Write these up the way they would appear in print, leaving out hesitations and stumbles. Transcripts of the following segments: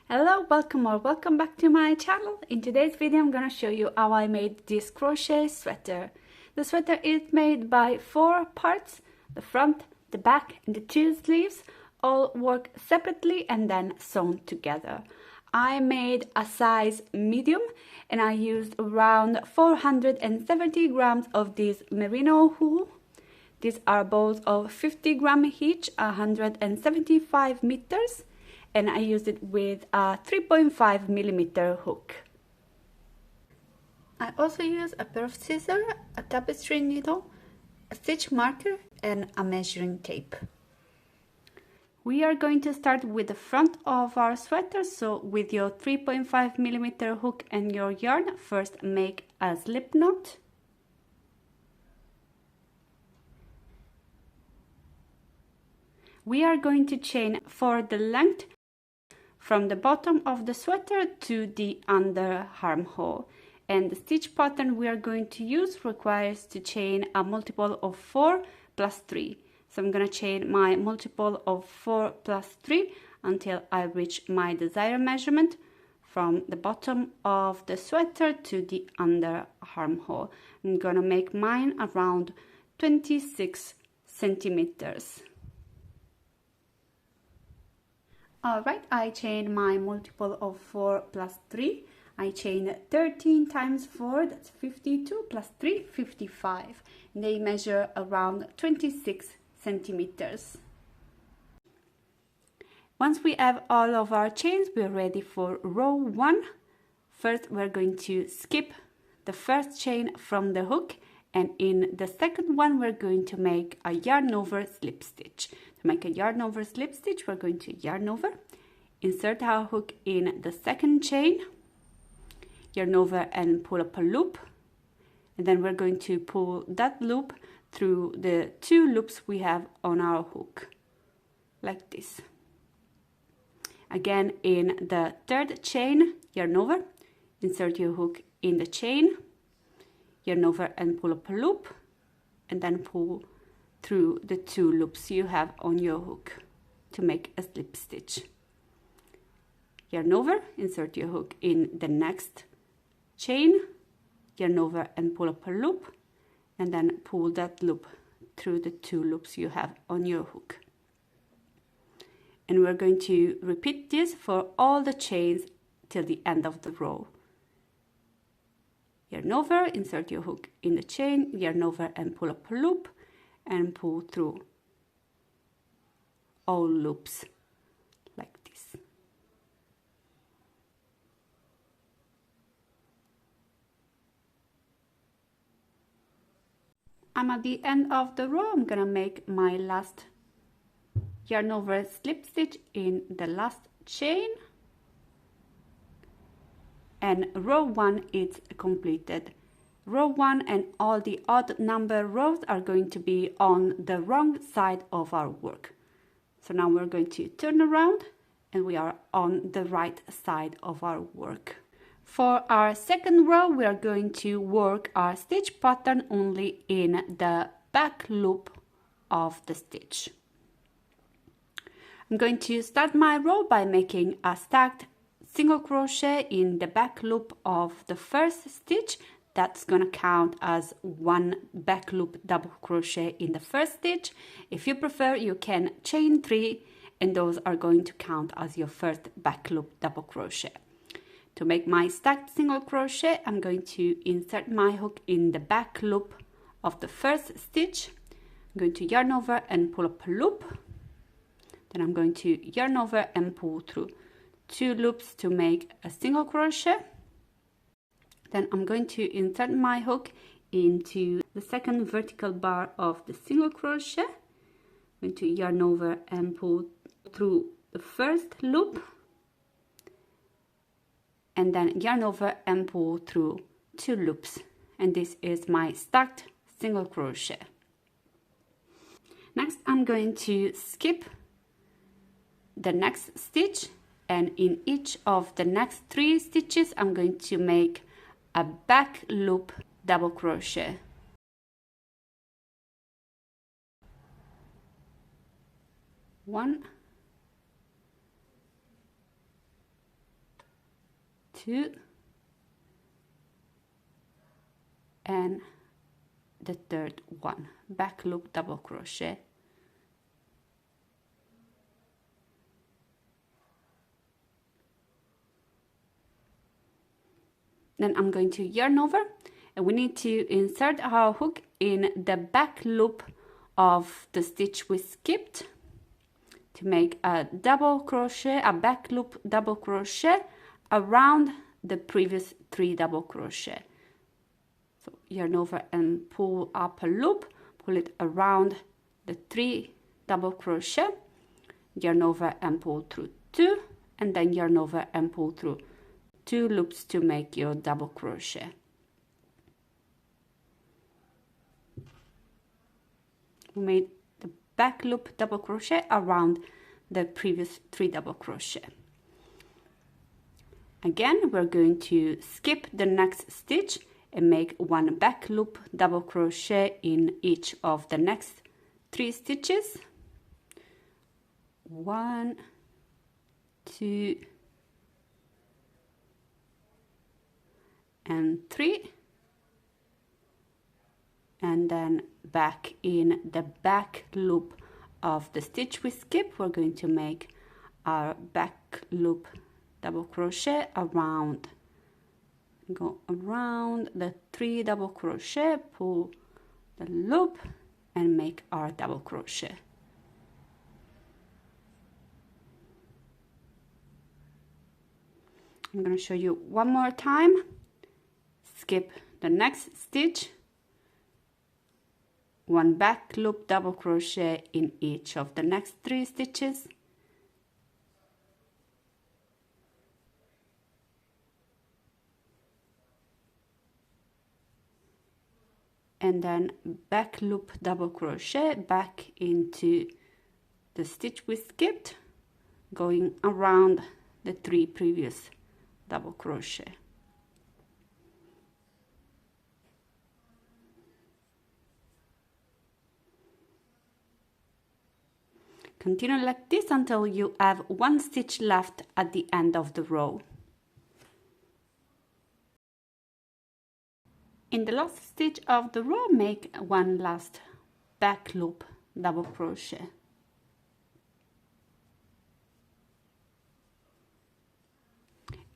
Hello, welcome or welcome back to my channel. In today's video I'm gonna show you how I made this crochet sweater. The sweater is made by 4 parts: the front, the back and the 2 sleeves, all work separately and then sewn together. I made a size medium and I used around 470 grams of this merino wool. These are balls of 50 grams each, 175 meters. And I used it with a 3.5 millimeter hook. I also used a pair of scissors, a tapestry needle, a stitch marker and a measuring tape. We are going to start with the front of our sweater, so with your 3.5 millimeter hook and your yarn, first make a slip knot. We are going to chain for the length from the bottom of the sweater to the under armhole, and the stitch pattern we are going to use requires to chain a multiple of 4 plus 3. So I'm gonna chain my multiple of 4 plus 3 until I reach my desired measurement from the bottom of the sweater to the under armhole. I'm gonna make mine around 26 centimeters. Alright, I chained my multiple of 4 plus 3. I chained 13 times 4, that's 52, plus 3, 55. And they measure around 26 centimeters. Once we have all of our chains, we're ready for row 1. First, we're going to skip the first chain from the hook, and in the second one, we're going to make a yarn over slip stitch. To make a yarn over slip stitch, we're going to yarn over, insert our hook in the second chain, yarn over and pull up a loop, and then we're going to pull that loop through the 2 loops we have on our hook, like this. Again, in the third chain, yarn over, insert your hook in the chain, yarn over and pull up a loop, and then pull through the 2 loops you have on your hook to make a slip stitch. Yarn over, insert your hook in the next chain, yarn over and pull up a loop, and then pull that loop through the 2 loops you have on your hook. And we're going to repeat this for all the chains till the end of the row. Yarn over, insert your hook in the chain, yarn over and pull up a loop, and pull through all loops like this. I'm at the end of the row. I'm gonna make my last yarn over slip stitch in the last chain, and row 1 is completed. Row 1 and all the odd number rows are going to be on the wrong side of our work. So now we're going to turn around and we are on the right side of our work. For our second row, we are going to work our stitch pattern only in the back loop of the stitch. I'm going to start my row by making a stacked single crochet in the back loop of the first stitch. That's gonna count as 1 back loop double crochet in the first stitch. If you prefer, you can chain 3 and those are going to count as your first back loop double crochet. To make my stacked single crochet, I'm going to insert my hook in the back loop of the first stitch. I'm going to yarn over and pull up a loop. Then I'm going to yarn over and pull through 2 loops to make a single crochet. Then I'm going to insert my hook into the second vertical bar of the single crochet. I'm going to yarn over and pull through the first loop, and then yarn over and pull through 2 loops, and this is my stacked single crochet. Next, I'm going to skip the next stitch, and in each of the next 3 stitches I'm going to make a back loop double crochet. One, 2, and the third one, back loop double crochet, then I'm going to yarn over, and we need to insert our hook in the back loop of the stitch we skipped to make a double crochet, a back loop double crochet around the previous 3 double crochet. So yarn over and pull up a loop, pull it around the 3 double crochet, yarn over and pull through 2, and then yarn over and pull through 2 loops to make your double crochet. We made the back loop double crochet around the previous 3 double crochet. Again, we're going to skip the next stitch and make 1 back loop double crochet in each of the next 3 stitches. 1, 2, and 3, and then back in the back loop of the stitch we skip, we're going to make our back loop double crochet around, go around the 3 double crochet, pull the loop and make our double crochet. I'm going to show you one more time. Skip the next stitch, 1 back loop double crochet in each of the next 3 stitches, and then back loop double crochet back into the stitch we skipped, going around the 3 previous double crochet. Continue like this until you have 1 stitch left at the end of the row. In the last stitch of the row, make 1 last back loop double crochet.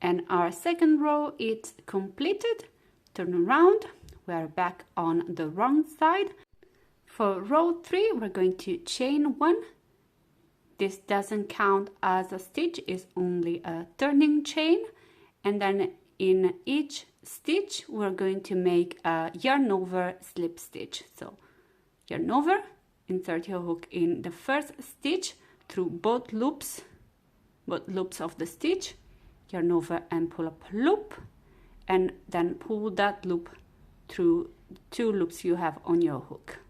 And our second row is completed. Turn around, we are back on the wrong side. For row 3, we're going to chain 1. This doesn't count as a stitch, it's only a turning chain. And then in each stitch, we're going to make a yarn over slip stitch. So yarn over, insert your hook in the first stitch through both loops of the stitch, yarn over and pull up a loop, and then pull that loop through 2 loops you have on your hook.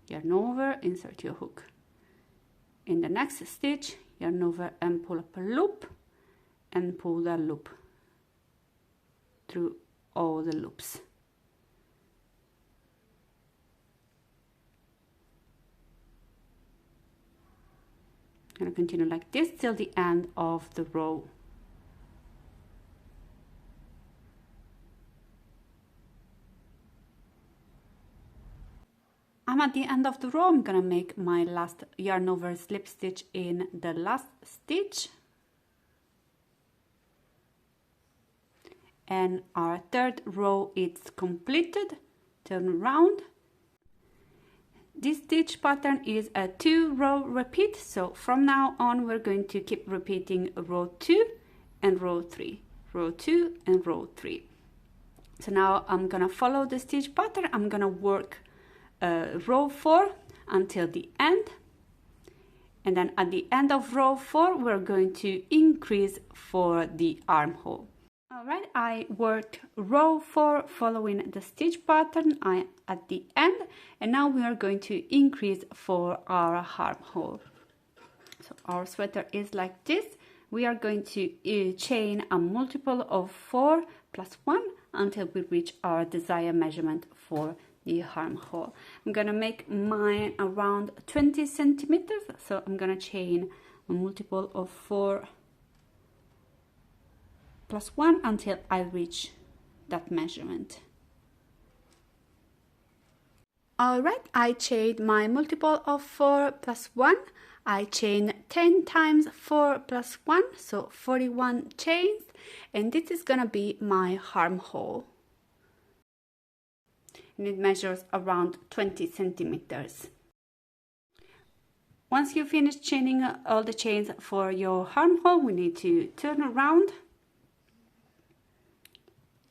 Yarn over, insert your hook in the next stitch, yarn over and pull up a loop, and pull that loop through all the loops. I'm going to continue like this till the end of the row. I'm at the end of the row. I'm gonna make my last yarn over slip stitch in the last stitch, and our third row is completed. Turn around. This stitch pattern is a 2-row repeat, so from now on we're going to keep repeating row 2 and row 3, row 2 and row 3. So now I'm gonna follow the stitch pattern. I'm gonna work row 4 until the end, and then at the end of row 4 we're going to increase for the armhole. Alright, I worked row 4 following the stitch pattern at the end, and now we are going to increase for our armhole. So our sweater is like this. We are going to chain a multiple of 4 plus 1 until we reach our desired measurement for the armhole. I'm gonna make mine around 20 centimeters, so I'm gonna chain a multiple of 4 +1 until I reach that measurement. Alright, I chained my multiple of 4 + 1. I chained 10 times 4 + 1, so 41 chains, and this is gonna be my armhole. And it measures around 20 centimeters. Once you finish chaining all the chains for your armhole, we need to turn around.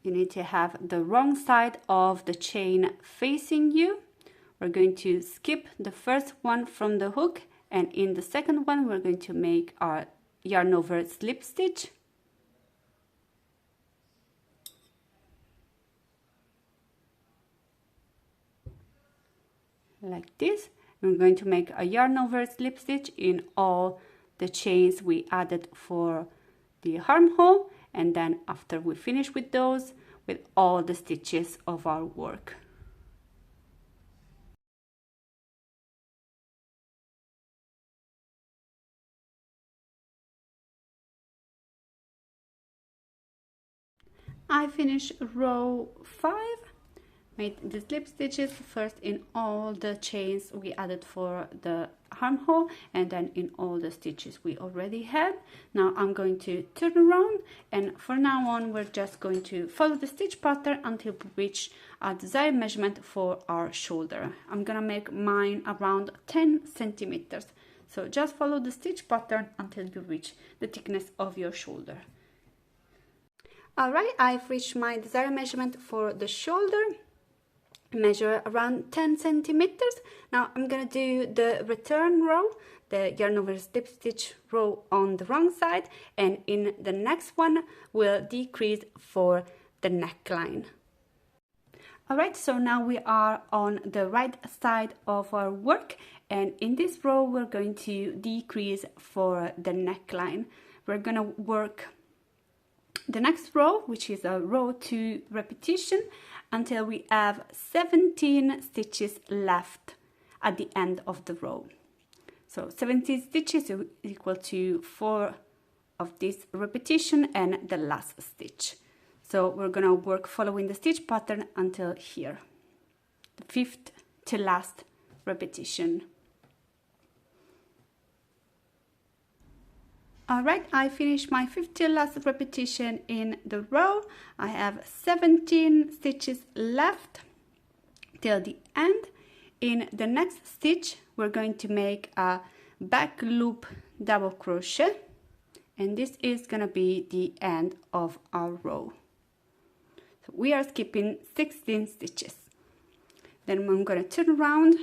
You need to have the wrong side of the chain facing you. We're going to skip the first one from the hook, and in the second one we're going to make our yarn over slip stitch. Like this. We're going to make a yarn over slip stitch in all the chains we added for the armhole, and then after we finish with those, with all the stitches of our work. I finished row 5, made the slip stitches first in all the chains we added for the armhole, and then in all the stitches we already had. Now I'm going to turn around, and from now on we're just going to follow the stitch pattern until we reach a desired measurement for our shoulder. I'm gonna make mine around 10 centimeters, so just follow the stitch pattern until you reach the thickness of your shoulder. Alright, I've reached my desired measurement for the shoulder. Measure around 10 centimeters. Now I'm gonna do the return row, the yarn over slip stitch row on the wrong side, and in the next one we'll decrease for the neckline. Alright, so now we are on the right side of our work, and in this row we're going to decrease for the neckline. We're gonna work the next row, which is a row 2 repetition, until we have 17 stitches left at the end of the row. So 17 stitches is equal to 4 of this repetition and the last stitch. So we're gonna work following the stitch pattern until here, the 5th to last repetition. Alright, I finished my 5th to last repetition in the row. I have 17 stitches left till the end. In the next stitch, we're going to make a back loop double crochet, and this is gonna be the end of our row. So we are skipping 16 stitches. Then I'm gonna turn around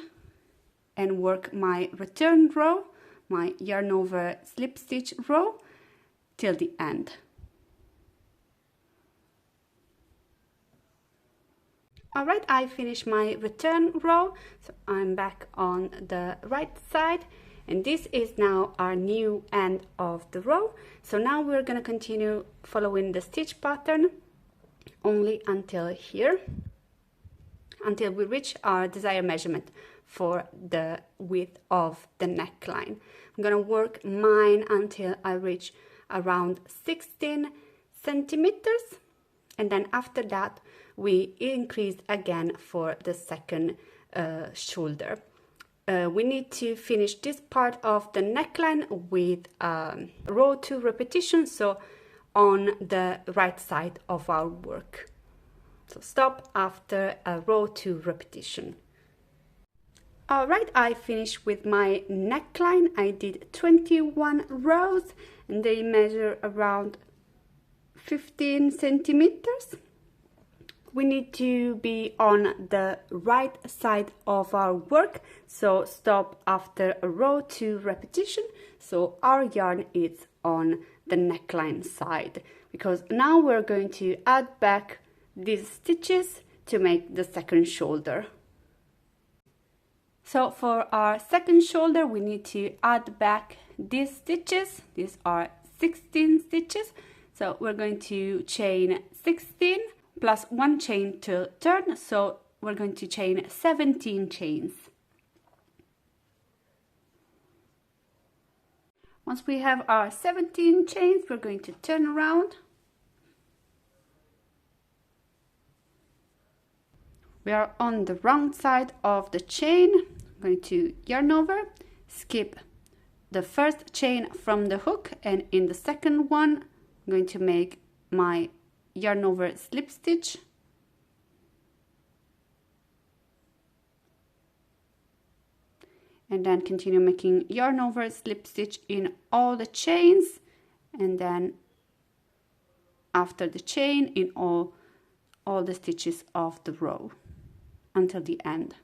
and work my return row, my yarn over slip stitch row, till the end. Alright, I finished my return row, so I'm back on the right side, and this is now our new end of the row. So now we're gonna continue following the stitch pattern only until here, until we reach our desired measurement for the width of the neckline. I'm gonna work mine until I reach around 16 centimeters, and then after that we increase again for the second shoulder. We need to finish this part of the neckline with row 2 repetition, so on the right side of our work. So stop after a row 2 repetition. Alright, I finished with my neckline. I did 21 rows and they measure around 15 centimeters. We need to be on the right side of our work, so stop after a row 2 repetition, so our yarn is on the neckline side, because now we're going to add back these stitches to make the second shoulder. So for our second shoulder we need to add back these stitches. These are 16 stitches, so we're going to chain 16 plus 1 chain to turn, so we're going to chain 17 chains. Once we have our 17 chains, we're going to turn around We are on the wrong side of the chain. I'm going to yarn over, skip the first chain from the hook, and in the second one I'm going to make my yarn over slip stitch, and then continue making yarn over slip stitch in all the chains, and then after the chain in all the stitches of the row until the end.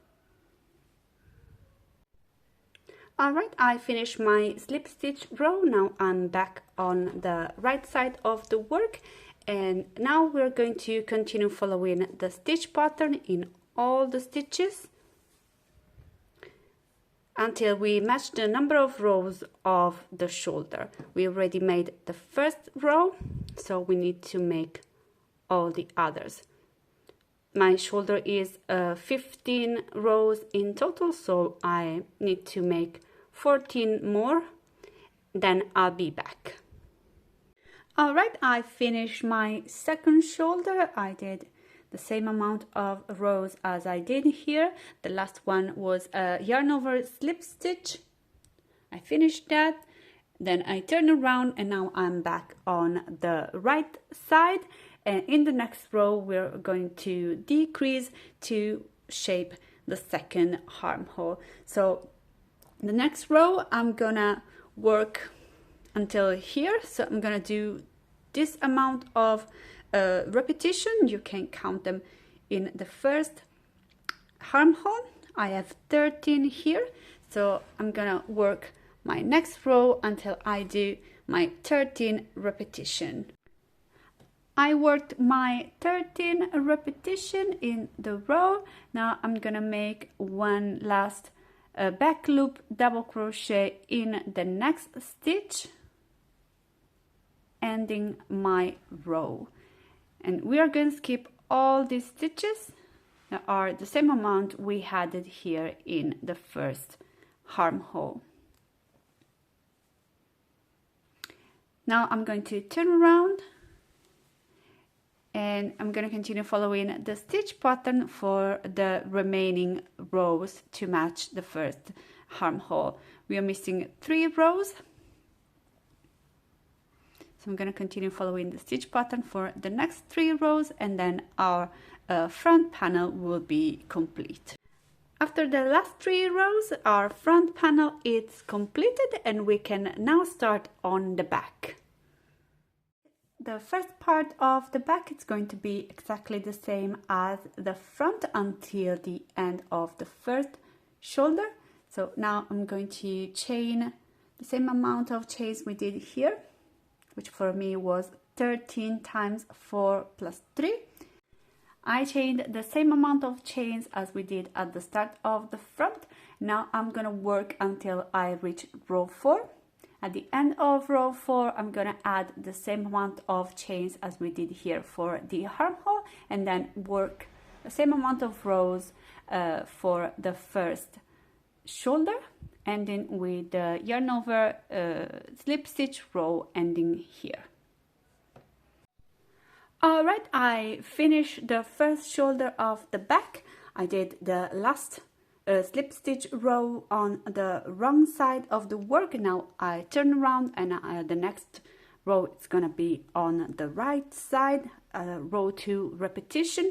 Alright, I finished my slip stitch row. Now I'm back on the right side of the work, and now we're going to continue following the stitch pattern in all the stitches until we match the number of rows of the shoulder. We already made the first row, so we need to make all the others. My shoulder is 15 rows in total, so I need to make 14 more, then I'll be back. Alright, I finished my second shoulder. I did the same amount of rows as I did here. The last one was a yarn over slip stitch. I finished that, then I turn around, and now I'm back on the right side, and in the next row we're going to decrease to shape the second armhole. So the next row I'm gonna work until here, so I'm gonna do this amount of repetition. You can count them in the first armhole. I have 13 here, so I'm gonna work my next row until I do my 13 repetition. I worked my 13 repetition in the row. Now I'm gonna make one last back loop double crochet in the next stitch, ending my row. And we are going to skip all these stitches that are the same amount we had it here in the first armhole. Now I'm going to turn around, and I'm going to continue following the stitch pattern for the remaining rows to match the first armhole. We are missing 3 rows, so I'm going to continue following the stitch pattern for the next 3 rows, and then our front panel will be complete. After the last 3 rows, our front panel is completed, and we can now start on the back. The first part of the back is going to be exactly the same as the front until the end of the first shoulder. So now I'm going to chain the same amount of chains we did here, which for me was 13 times 4 plus 3. I chained the same amount of chains as we did at the start of the front. Now I'm gonna work until I reach row 4. At the end of row 4, I'm gonna add the same amount of chains as we did here for the armhole, and then work the same amount of rows for the first shoulder, ending with the yarn over slip stitch row ending here. Alright, I finished the first shoulder of the back. I did the last slip stitch row on the wrong side of the work. Now I turn around, and the next row is gonna be on the right side, row 2 repetition.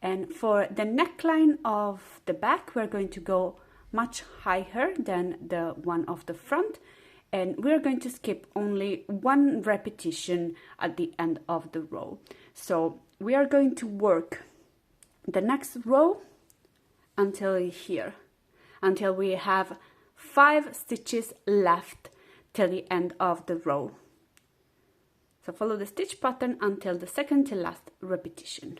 And for the neckline of the back, we're going to go much higher than the one of the front, and we're going to skip only 1 repetition at the end of the row. So we are going to work the next row until here, until we have 5 stitches left till the end of the row. So follow the stitch pattern until the second to last repetition.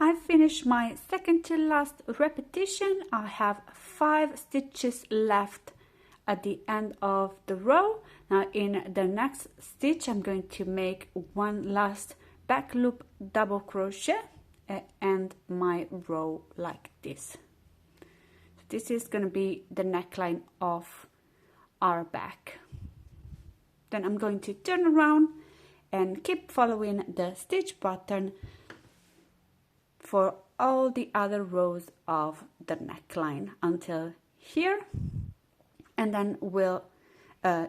I finished my second to last repetition. I have 5 stitches left at the end of the row. Now in the next stitch I'm going to make one last back loop double crochet and end my row like this. This is going to be the neckline of our back. Then I'm going to turn around and keep following the stitch pattern for all the other rows of the neckline until here, and then we'll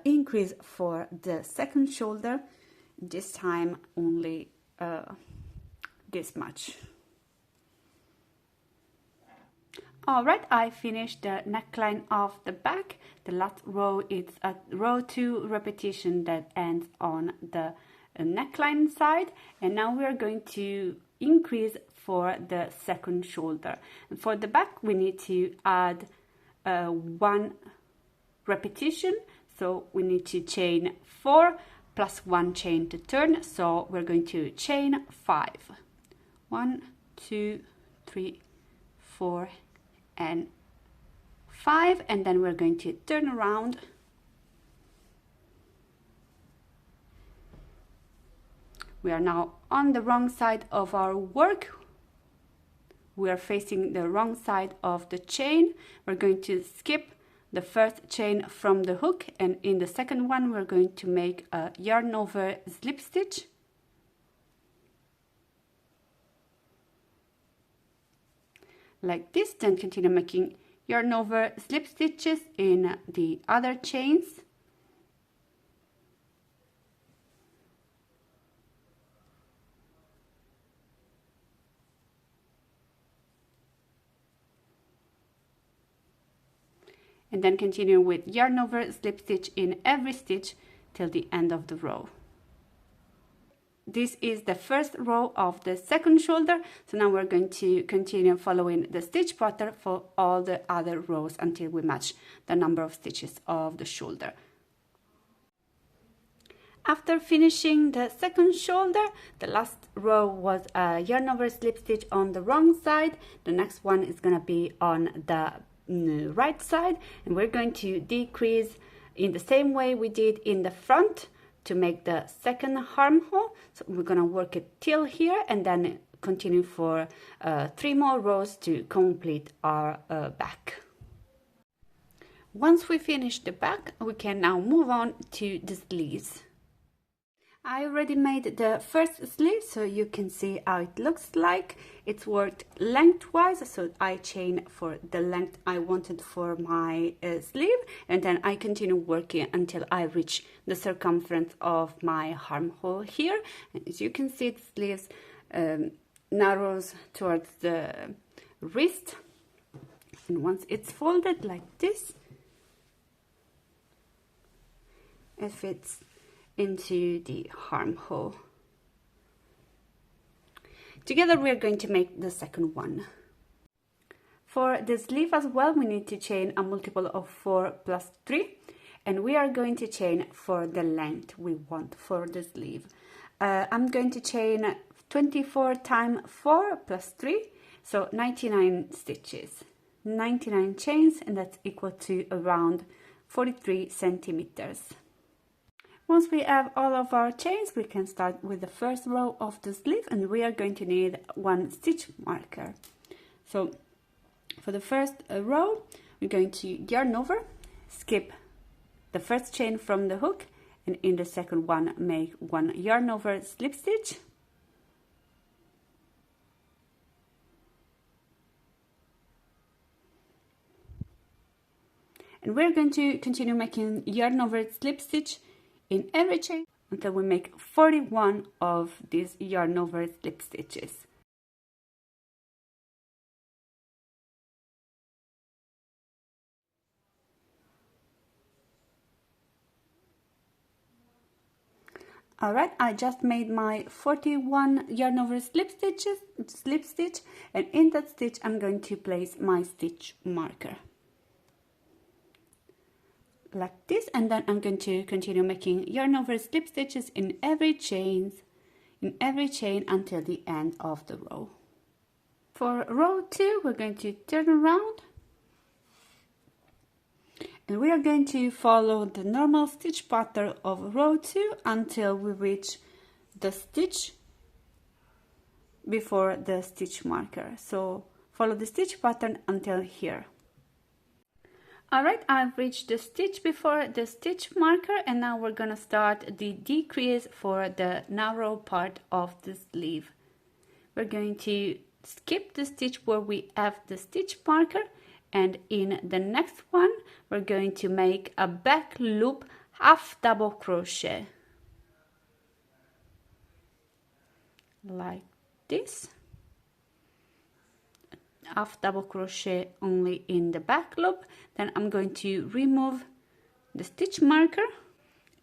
increase for the second shoulder, this time only this much. Alright, I finished the neckline of the back. The last row is a row 2 repetition that ends on the neckline side, and now we are going to increase for the second shoulder. And for the back we need to add 1 repetition, so we need to chain 4 plus 1 chain to turn, so we're going to chain 5. 1, 2, 3, 4 and 5, and then we're going to turn around. We are now on the wrong side of our work. We are facing the wrong side of the chain. We're going to skip the first chain from the hook, and in the second one we're going to make a yarn over slip stitch. Like this, then continue making yarn over slip stitches in the other chains. And then continue with yarn over slip stitch in every stitch till the end of the row. This is the first row of the second shoulder, so now we're going to continue following the stitch pattern for all the other rows until we match the number of stitches of the shoulder. After finishing the second shoulder, the last row was a yarn over slip stitch on the wrong side. The next one is going to be on the right side, and we're going to decrease in the same way we did in the front to make the second armhole. So we're gonna work it till here and then continue for 3 more rows to complete our back. Once we finish the back, we can now move on to the sleeves. I already made the first sleeve, so you can see how it looks like. It's worked lengthwise, so I chain for the length I wanted for my sleeve, and then I continue working until I reach the circumference of my armhole here. And as you can see, the sleeves narrows towards the wrist, and once it's folded like this, it fits into the armhole. Together we are going to make the second one. For the sleeve as well, we need to chain a multiple of 4 plus 3, and we are going to chain for the length we want for the sleeve. I'm going to chain 24 times 4 plus 3, so 99 stitches, 99 chains, and that's equal to around 43 centimeters. Once we have all of our chains, we can start with the first row of the sleeve, and we are going to need 1 stitch marker. So for the first row, we're going to yarn over, skip the first chain from the hook, and in the second one make 1 yarn over slip stitch. And we're going to continue making yarn over slip stitch in every chain until we make 41 of these yarn over slip stitches. Alright, I just made my 41 yarn over slip stitch, and in that stitch I'm going to place my stitch marker. Like this, and then I'm going to continue making yarn over slip stitches in every chain until the end of the row. For row 2, we're going to turn around, and we are going to follow the normal stitch pattern of row 2 until we reach the stitch before the stitch marker. So follow the stitch pattern until here. Alright, I've reached the stitch before the stitch marker, and now we're gonna start the decrease for the narrow part of the sleeve. We're going to skip the stitch where we have the stitch marker, and in the next one we're going to make a back loop half double crochet like this, half double crochet only in the back loop. Then I'm going to remove the stitch marker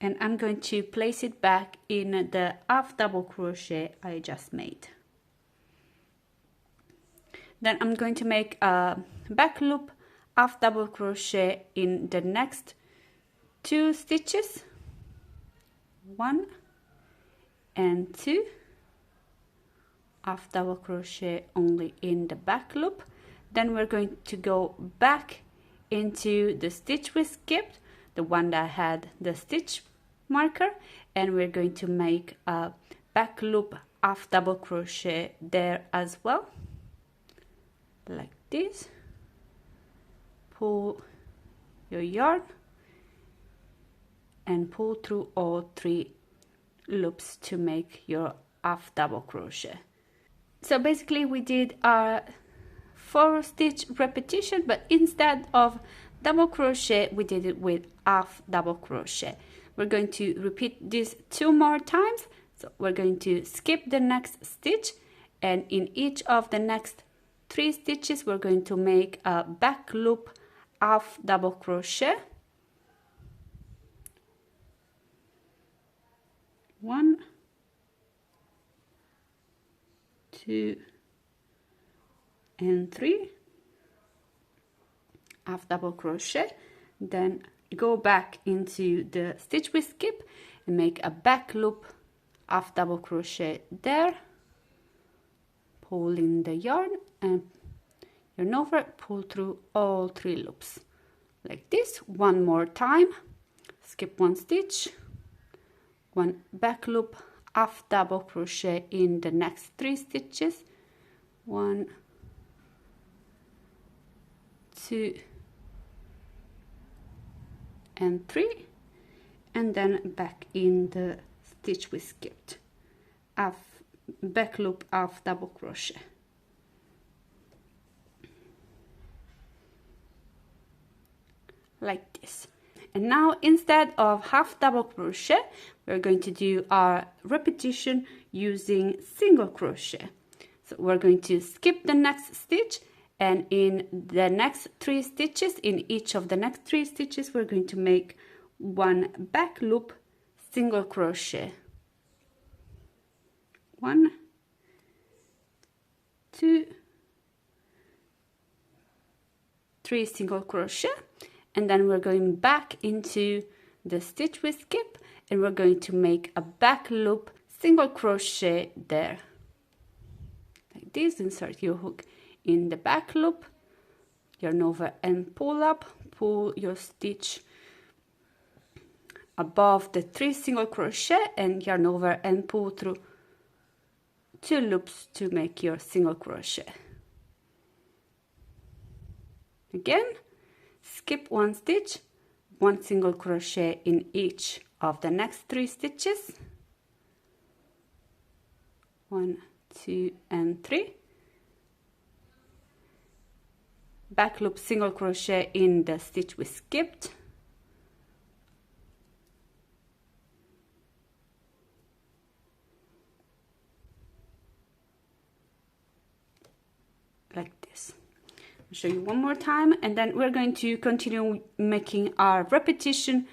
and I'm going to place it back in the half double crochet I just made. Then I'm going to make a back loop half double crochet in the next 2 stitches, 1 and 2, half double crochet only in the back loop. Then we're going to go back into the stitch we skipped, the one that had the stitch marker, and we're going to make a back loop half double crochet there as well, like this. Pull your yarn and pull through all 3 loops to make your half double crochet. So basically we did our 4 stitch repetition, but instead of double crochet we did it with half double crochet. We're going to repeat this 2 more times. So we're going to skip the next stitch, and in each of the next 3 stitches we're going to make a back loop half double crochet, 1, 2 and 3, half double crochet, then go back into the stitch we skip and make a back loop half double crochet there, pull in the yarn and yarn over, pull through all 3 loops like this. 1 more time, skip 1 stitch, 1 back loop half double crochet in the next 3 stitches, 1, 2 and 3, and then back in the stitch we skipped, half back loop half double crochet. Like this. And now instead of half double crochet we're going to do our repetition using single crochet. So we're going to skip the next stitch, and in the next 3 stitches, in each of the next 3 stitches we're going to make 1 back loop single crochet, 1, 2, 3 single crochet, and then we're going back into the stitch we skip and we're going to make a back loop single crochet there like this. Insert your hook in the back loop, yarn over and pull up, pull your stitch above the 3 single crochet and yarn over and pull through 2 loops to make your single crochet. Again, skip 1 stitch, 1 single crochet in each of the next 3 stitches, 1, 2 and 3, back loop single crochet in the stitch we skipped, like this. I'll show you one more time, and then we're going to continue making our repetition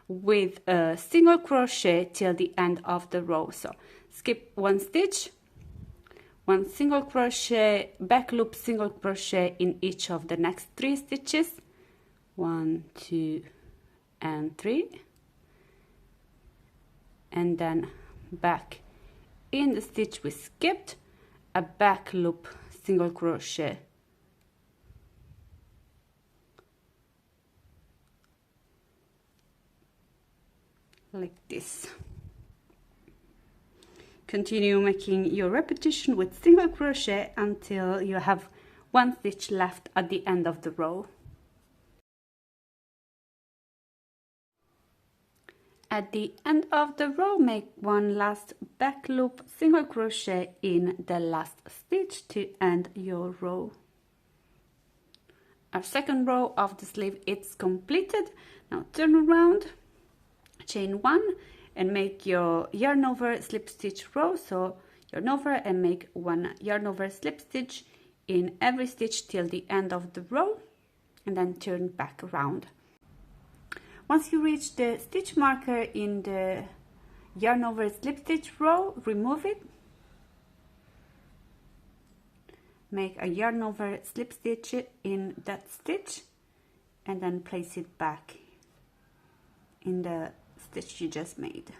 with a single crochet till the end of the row. So skip 1 stitch, 1 single crochet, back loop single crochet in each of the next 3 stitches, 1, 2 and 3, and then back in the stitch we skipped, a back loop single crochet, like this. Continue making your repetition with single crochet until you have 1 stitch left at the end of the row. at the end of the row, make one last back loop single crochet in the last stitch to end your row. Our second row of the sleeve is completed. Now turn around, chain 1 and make your yarn over slip stitch row. So yarn over and make one yarn over slip stitch in every stitch till the end of the row, and then turn back around. Once you reach the stitch marker in the yarn over slip stitch row, remove it, make a yarn over slip stitch in that stitch, and then place it back in the stitch you just made,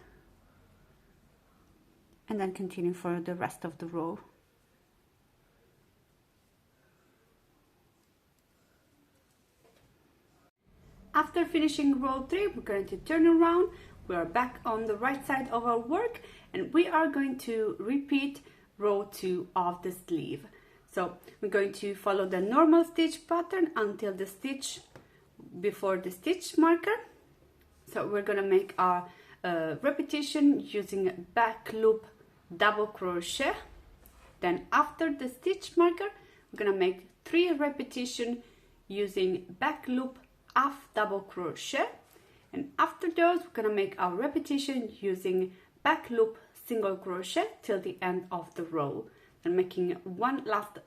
and then continue for the rest of the row. After finishing row 3, we're going to turn around. We are back on the right side of our work, and we are going to repeat row 2 of the sleeve. So we're going to follow the normal stitch pattern until the stitch before the stitch marker. So we're going to make our repetition using back loop double crochet. Then after the stitch marker, we're going to make 3 repetitions using back loop half double crochet, and after those we're going to make our repetition using back loop single crochet till the end of the row, and making one last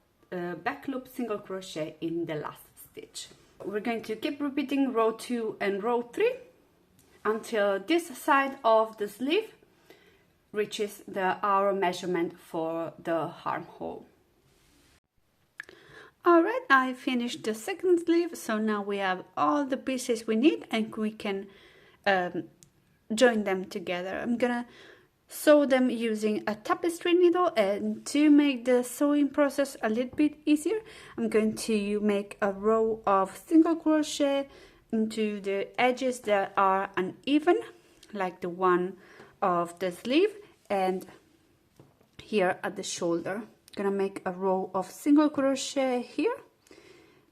back loop single crochet in the last stitch. We're going to keep repeating row 2 and row 3 until this side of the sleeve reaches our measurement for the armhole. Alright, I finished the second sleeve, so now we have all the pieces we need and we can join them together. I'm gonna sew them using a tapestry needle, and to make the sewing process a little bit easier, I'm going to make a row of single crochet into the edges that are uneven, like the one of the sleeve and here at the shoulder. Gonna make a row of single crochet here,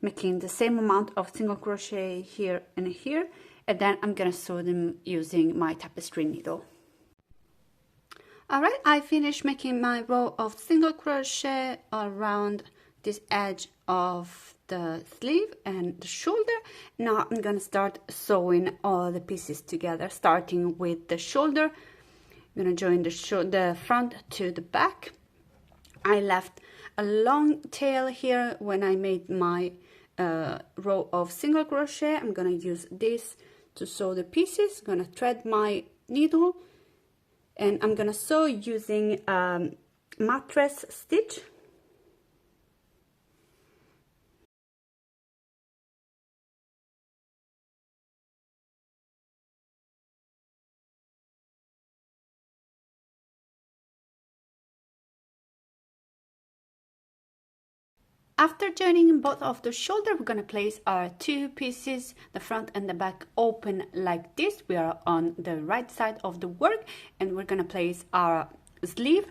making the same amount of single crochet here and here, and then I'm gonna sew them using my tapestry needle. Alright, I finished making my row of single crochet around this edge of the sleeve and the shoulder. Now I'm gonna start sewing all the pieces together, starting with the shoulder. I'm gonna join the front to the back. I left a long tail here when I made my row of single crochet. I'm gonna use this to sew the pieces. I'm gonna thread my needle, and I'm gonna sew using mattress stitch. After joining both of the shoulder, we're going to place our 2 pieces, the front and the back, open like this. We are on the right side of the work, and we're going to place our sleeve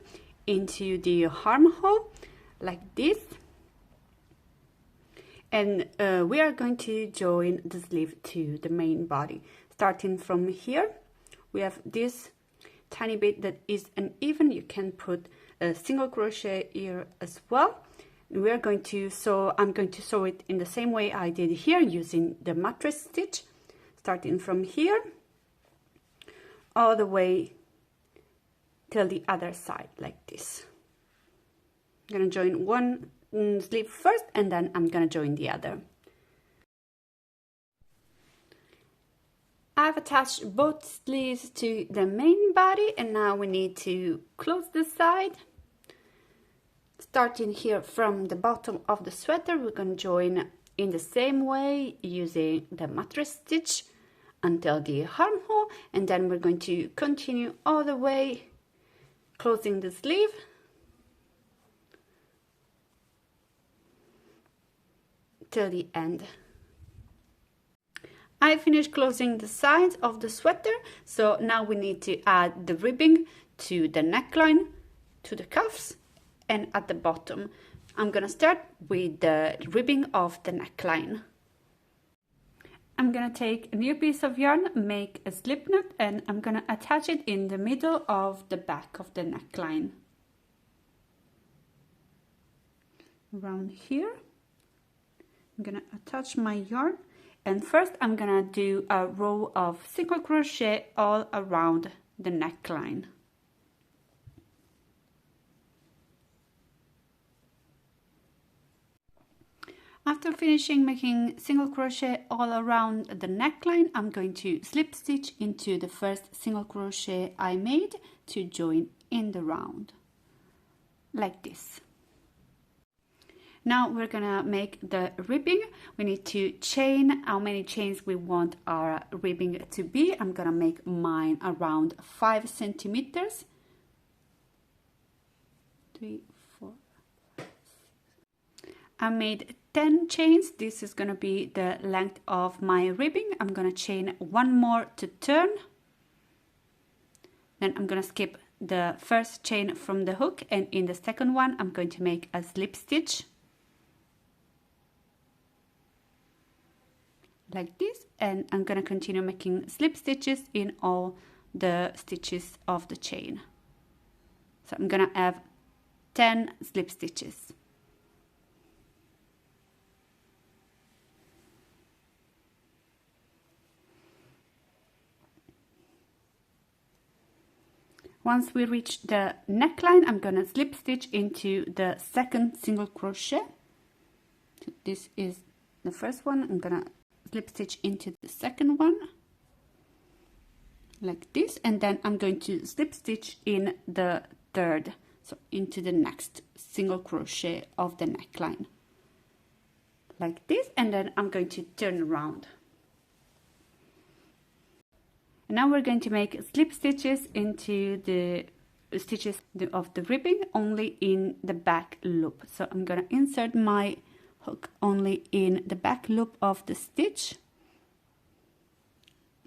into the armhole like this. And we are going to join the sleeve to the main body. Starting from here, we have this tiny bit that is uneven. You can put a single crochet here as well. We are going to sew, I'm going to sew it in the same way I did here, using the mattress stitch, starting from here all the way till the other side like this. I'm going to join one sleeve first, and then I'm going to join the other. I've attached both sleeves to the main body, and now we need to close the side. Starting here from the bottom of the sweater, we're going to join in the same way using the mattress stitch until the armhole, and then we're going to continue all the way closing the sleeve till the end. I finished closing the sides of the sweater, so now we need to add the ribbing to the neckline, to the cuffs, and at the bottom. I'm gonna start with the ribbing of the neckline. I'm gonna take a new piece of yarn, make a slip knot, and I'm gonna attach it in the middle of the back of the neckline. Around here, I'm gonna attach my yarn, and first I'm gonna do a row of single crochet all around the neckline. After finishing making single crochet all around the neckline, I'm going to slip stitch into the first single crochet I made to join in the round, like this. Now we're gonna make the ribbing. We need to chain how many chains we want our ribbing to be. I'm gonna make mine around 5 centimeters. 3, 4, 5, 6. I made 10 chains. This is gonna be the length of my ribbing. I'm gonna chain one more to turn. Then I'm gonna skip the first chain from the hook, and in the second one I'm going to make a slip stitch. Like this, and I'm gonna continue making slip stitches in all the stitches of the chain. So I'm gonna have 10 slip stitches. Once we reach the neckline, I'm gonna slip stitch into the second single crochet. So this is the first one. I'm gonna slip stitch into the second one, like this, and then I'm going to slip stitch in the third, so into the next single crochet of the neckline, like this, and then I'm going to turn around. And now we're going to make slip stitches into the stitches of the ribbing only in the back loop. So I'm gonna insert my hook only in the back loop of the stitch,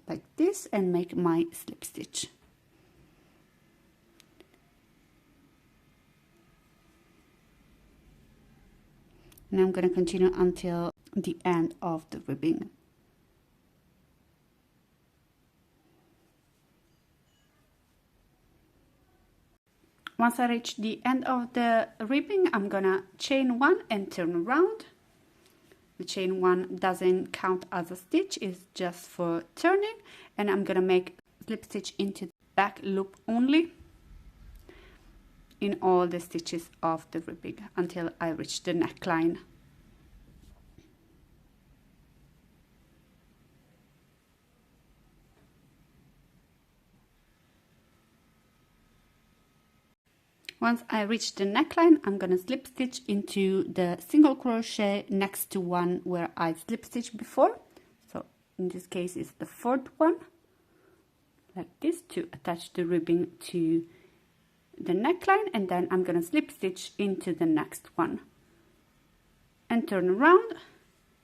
like this, and make my slip stitch. And I'm going to continue until the end of the ribbing. Once I reach the end of the ribbing, I'm gonna chain one and turn around. The chain one doesn't count as a stitch, it's just for turning, and I'm gonna make slip stitch into the back loop only in all the stitches of the ribbing until I reach the neckline. Once I reach the neckline, I'm gonna slip stitch into the single crochet next to one where I slip stitched before. So in this case it's the fourth one, like this, to attach the ribbing to the neckline, and then I'm gonna slip stitch into the next one and turn around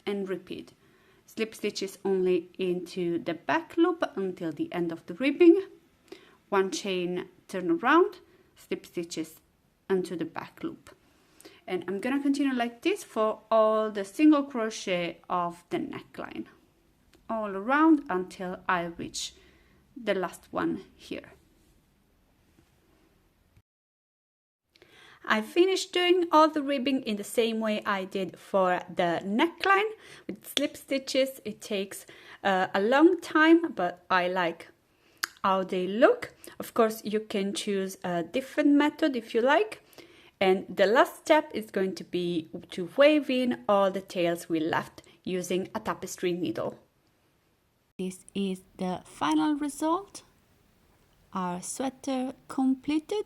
and repeat. Slip stitches only into the back loop until the end of the ribbing, one chain, turn around, slip stitches into the back loop, and I'm gonna continue like this for all the single crochet of the neckline all around until I reach the last one here. I finished doing all the ribbing in the same way I did for the neckline with slip stitches. It takes a long time, but I like how they look. Of course, you can choose a different method if you like. And the last step is going to be to weave in all the tails we left using a tapestry needle. This is the final result. Our sweater completed.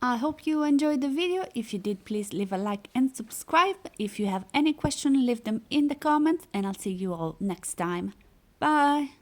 I hope you enjoyed the video. If you did, please leave a like and subscribe. If you have any question, leave them in the comments, and I'll see you all next time. Bye!